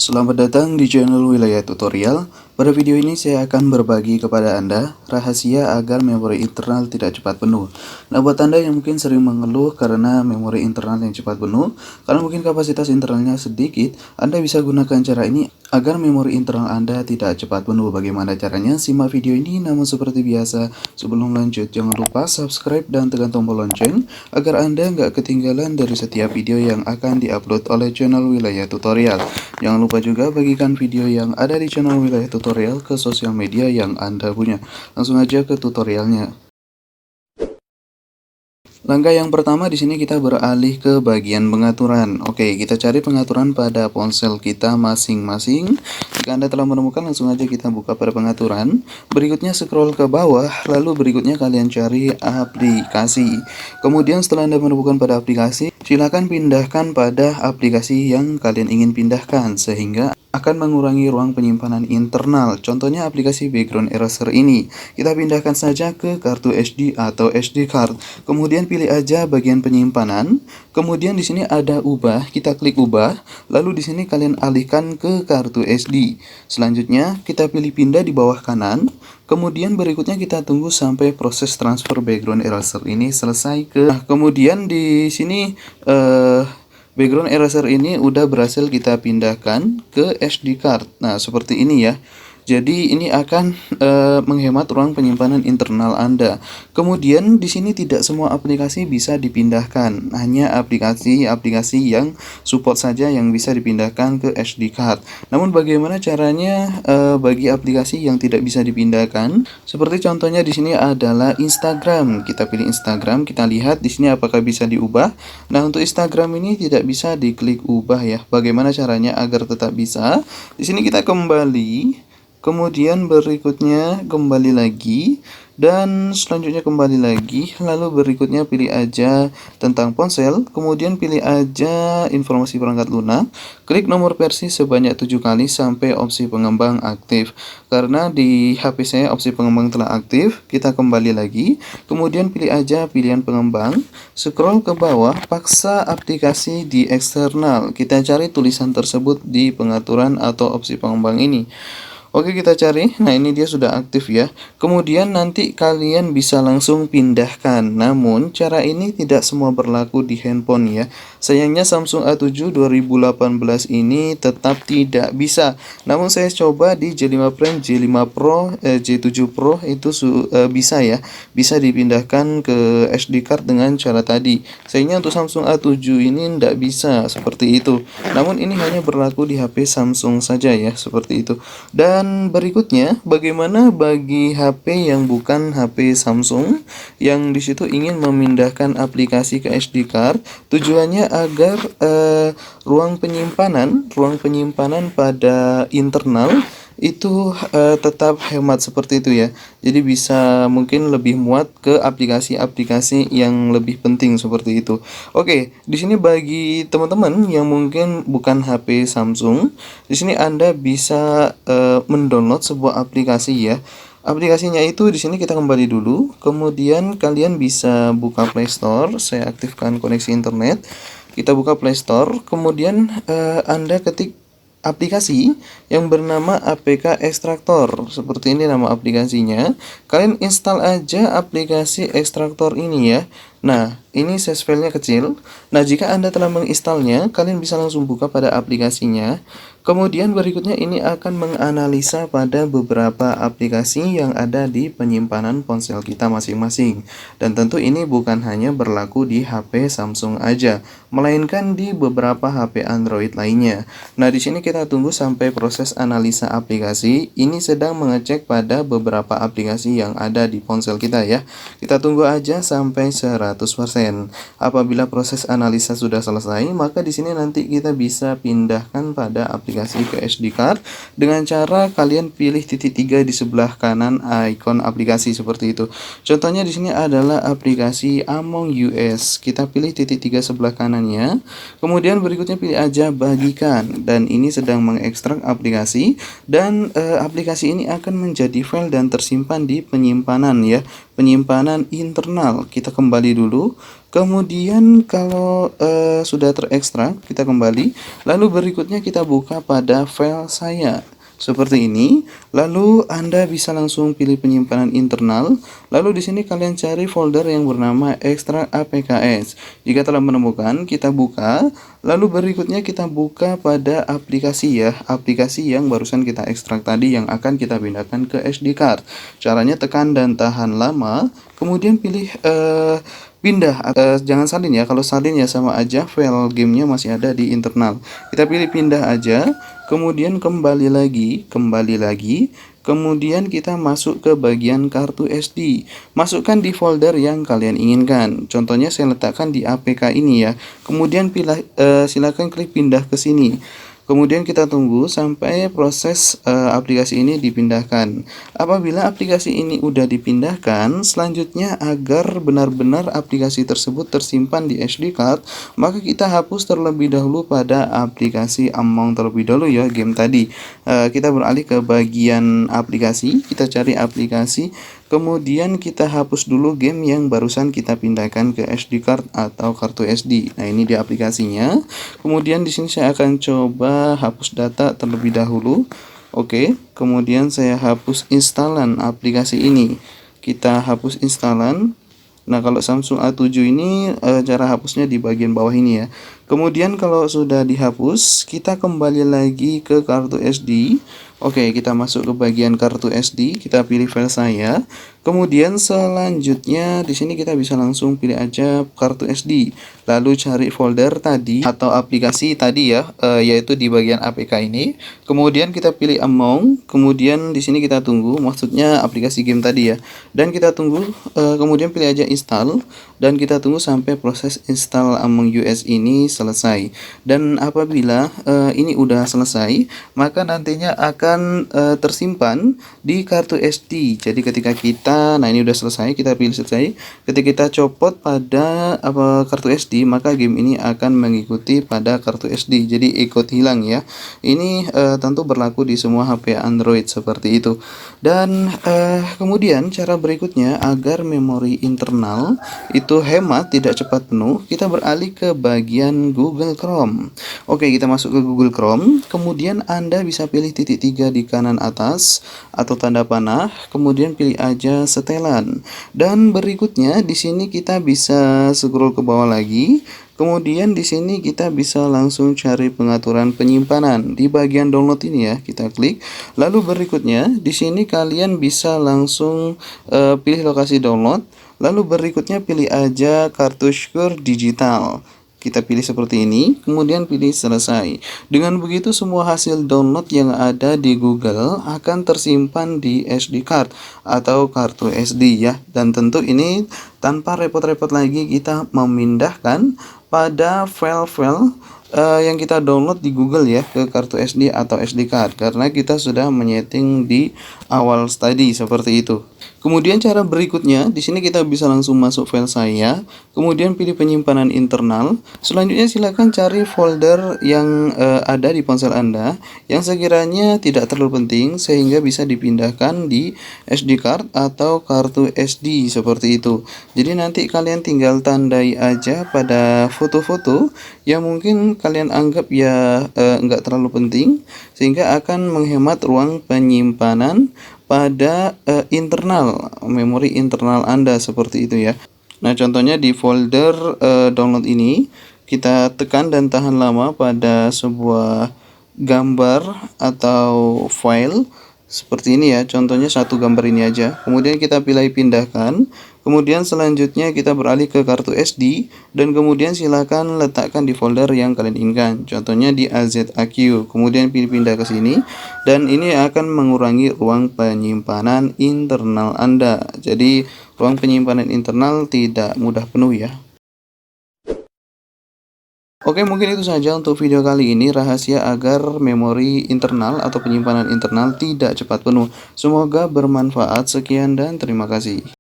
Selamat datang di channel Wilayah Tutorial. Pada video ini saya akan berbagi kepada Anda rahasia agar memori internal tidak cepat penuh. Nah, buat Anda yang mungkin sering mengeluh karena memori internal yang cepat penuh, karena mungkin kapasitas internalnya sedikit, Anda bisa gunakan cara ini agar memori internal Anda tidak cepat penuh. Bagaimana caranya? Simak video ini. Namun seperti biasa, sebelum lanjut jangan lupa subscribe dan tekan tombol lonceng agar Anda nggak ketinggalan dari setiap video yang akan diupload oleh channel Wilayah Tutorial. Jangan lupa juga bagikan video yang ada di channel Wilayah Tutorial ke sosial media yang Anda punya. Langsung aja ke tutorialnya. Langkah yang pertama di sini kita beralih ke bagian pengaturan. Oke, kita cari pengaturan pada ponsel kita masing-masing. Jika Anda telah menemukan, langsung aja kita buka pada pengaturan. Berikutnya scroll ke bawah, lalu berikutnya kalian cari aplikasi. Kemudian setelah Anda menemukan pada aplikasi, silakan pindahkan pada aplikasi yang kalian ingin pindahkan sehingga akan mengurangi ruang penyimpanan internal. Contohnya aplikasi background eraser ini. Kita pindahkan saja ke kartu SD atau SD card. Kemudian pilih aja bagian penyimpanan. Kemudian di sini ada ubah, kita klik ubah. Lalu di sini kalian alihkan ke kartu SD. Selanjutnya kita pilih pindah di bawah kanan. Kemudian berikutnya kita tunggu sampai proses transfer background eraser ini selesai ke. Nah, kemudian di sini background eraser ini udah berhasil kita pindahkan ke SD card. Nah, seperti ini ya. Jadi ini akan menghemat ruang penyimpanan internal Anda. Kemudian di sini tidak semua aplikasi bisa dipindahkan, hanya aplikasi-aplikasi yang support saja yang bisa dipindahkan ke SD card. Namun bagaimana caranya bagi aplikasi yang tidak bisa dipindahkan? Seperti contohnya di sini adalah Instagram. Kita pilih Instagram, kita lihat di sini apakah bisa diubah. Nah, untuk Instagram ini tidak bisa diklik ubah ya. Bagaimana caranya agar tetap bisa? Di sini kita kembali. Kemudian berikutnya kembali lagi dan selanjutnya kembali lagi, lalu berikutnya pilih aja tentang ponsel, kemudian pilih aja informasi perangkat lunak, klik nomor versi sebanyak 7 kali sampai opsi pengembang aktif. Karena di HP saya opsi pengembang telah aktif, kita kembali lagi, kemudian pilih aja pilihan pengembang, scroll ke bawah, paksa aplikasi di eksternal, kita cari tulisan tersebut di pengaturan atau opsi pengembang ini. Oke, kita cari. Nah, ini dia sudah aktif ya. Kemudian nanti kalian bisa langsung pindahkan. Namun, cara ini tidak semua berlaku di handphone ya. Sayangnya Samsung A7 2018 ini tetap tidak bisa. Namun saya coba di J5 Prime, J5 Pro, J7 Pro itu bisa ya. Bisa dipindahkan ke SD card dengan cara tadi. Sayangnya untuk Samsung A7 ini tidak bisa seperti itu. Namun ini hanya berlaku di HP Samsung saja ya, seperti itu. Dan berikutnya, bagaimana bagi HP yang bukan HP Samsung yang disitu ingin memindahkan aplikasi ke SD card? Tujuannya agar ruang penyimpanan pada internal itu tetap hemat seperti itu ya. Jadi bisa mungkin lebih muat ke aplikasi-aplikasi yang lebih penting seperti itu. Oke, di sini bagi teman-teman yang mungkin bukan HP Samsung, di sini Anda bisa mendownload sebuah aplikasi ya. Aplikasinya itu di sini kita kembali dulu, kemudian kalian bisa buka Play Store. Saya aktifkan koneksi internet. Kita buka Play Store, kemudian Anda ketik aplikasi yang bernama APK Extractor. Seperti ini nama aplikasinya. Kalian install aja aplikasi Extractor ini ya. Nah, ini size filenya kecil. Nah, jika Anda telah menginstalnya, kalian bisa langsung buka pada aplikasinya. Kemudian berikutnya ini akan menganalisa pada beberapa aplikasi yang ada di penyimpanan ponsel kita masing-masing. Dan tentu ini bukan hanya berlaku di HP Samsung aja, melainkan di beberapa HP Android lainnya. Nah, di sini kita tunggu sampai proses analisa aplikasi. Ini sedang mengecek pada beberapa aplikasi yang ada di ponsel kita ya. Kita tunggu aja sampai 100%. Apabila proses analisa sudah selesai, maka di sini nanti kita bisa pindahkan pada aplikasi ke SD card dengan cara kalian pilih titik 3 di sebelah kanan icon aplikasi seperti itu. Contohnya di sini adalah aplikasi Among Us. Kita pilih titik 3 sebelah kanannya. Kemudian berikutnya pilih aja bagikan, dan ini sedang mengekstrak aplikasi, dan aplikasi ini akan menjadi file dan tersimpan di penyimpanan ya, penyimpanan internal. Kita kembali dulu, Kemudian kalau sudah terekstrak, kita kembali. Lalu berikutnya kita buka pada file saya. Seperti ini. Lalu Anda bisa langsung pilih penyimpanan internal. Lalu di sini kalian cari folder yang bernama ekstrak APKS. Jika telah menemukan, kita buka. Lalu berikutnya kita buka pada aplikasi ya, aplikasi yang barusan kita ekstrak tadi yang akan kita pindahkan ke SD card. Caranya tekan dan tahan lama, kemudian pilih pindah. Jangan salin ya, kalau salin ya sama aja file gamenya masih ada di internal. Kita pilih pindah aja. Kemudian kembali lagi, kemudian kita masuk ke bagian kartu SD. Masukkan di folder yang kalian inginkan. Contohnya saya letakkan di APK ini ya. Kemudian silakan klik pindah ke sini. Kemudian kita tunggu sampai proses aplikasi ini dipindahkan. Apabila aplikasi ini udah dipindahkan, selanjutnya agar benar-benar aplikasi tersebut tersimpan di SD card, maka kita hapus terlebih dahulu pada aplikasi Among terlebih dahulu ya, game tadi. Kita beralih ke bagian aplikasi, kita cari aplikasi, kemudian kita hapus dulu game yang barusan kita pindahkan ke SD card atau kartu SD. Nah, ini di aplikasinya. Kemudian di sini saya akan coba hapus data terlebih dahulu. Oke, kemudian saya hapus instalan aplikasi ini. Kita hapus instalan. Nah, kalau Samsung A7 ini cara hapusnya di bagian bawah ini ya. Kemudian kalau sudah dihapus, kita kembali lagi ke kartu SD. Oke, kita masuk ke bagian kartu SD, kita pilih file saya. Kemudian selanjutnya di sini kita bisa langsung pilih aja kartu SD. Lalu cari folder tadi atau aplikasi tadi ya, yaitu di bagian APK ini. Kemudian kita pilih Among, kemudian di sini kita tunggu, maksudnya aplikasi game tadi ya. Dan kita tunggu, kemudian pilih aja install dan kita tunggu sampai proses install Among US ini selesai. Dan apabila ini udah selesai, maka nantinya akan tersimpan di kartu SD. Jadi ketika kita, nah ini udah selesai, kita pilih selesai. Ketika kita copot pada kartu SD, maka game ini akan mengikuti pada kartu SD. Jadi ikut hilang ya. Ini tentu berlaku di semua HP Android seperti itu. Dan kemudian cara berikutnya agar memori internal itu hemat, tidak cepat penuh, kita beralih ke bagian Google Chrome. Oke, kita masuk ke Google Chrome. Kemudian Anda bisa pilih titik 3 di kanan atas atau tanda panah, kemudian pilih aja setelan. Dan berikutnya di sini kita bisa scroll ke bawah lagi. Kemudian di sini kita bisa langsung cari pengaturan penyimpanan di bagian download ini ya, kita klik. Lalu berikutnya di sini kalian bisa langsung pilih lokasi download. Lalu berikutnya pilih aja kartu Shure digital. Kita pilih seperti ini, kemudian pilih selesai. Dengan begitu semua hasil download yang ada di Google akan tersimpan di SD card atau kartu SD ya. Dan tentu ini tanpa repot-repot lagi kita memindahkan pada file-file yang kita download di Google ya ke kartu SD atau SD card, karena kita sudah menyeting di awal tadi seperti itu. Kemudian cara berikutnya di sini kita bisa langsung masuk file saya, kemudian pilih penyimpanan internal. Selanjutnya silakan cari folder yang ada di ponsel Anda yang sekiranya tidak terlalu penting sehingga bisa dipindahkan di SD card atau kartu SD seperti itu. Jadi nanti kalian tinggal tandai aja pada foto-foto yang mungkin kalian anggap ya enggak terlalu penting, sehingga akan menghemat ruang penyimpanan pada internal, memori internal Anda seperti itu ya. Nah, contohnya di folder download ini, kita tekan dan tahan lama pada sebuah gambar atau file seperti ini ya. Contohnya satu gambar ini aja. Kemudian kita pilih pindahkan. Kemudian selanjutnya kita beralih ke kartu SD dan kemudian silakan letakkan di folder yang kalian inginkan. Contohnya di AZAQ. Kemudian pilih pindah ke sini dan ini akan mengurangi ruang penyimpanan internal Anda. Jadi ruang penyimpanan internal tidak mudah penuh ya. Oke, mungkin itu saja untuk video kali ini, rahasia agar memori internal atau penyimpanan internal tidak cepat penuh. Semoga bermanfaat. Sekian dan terima kasih.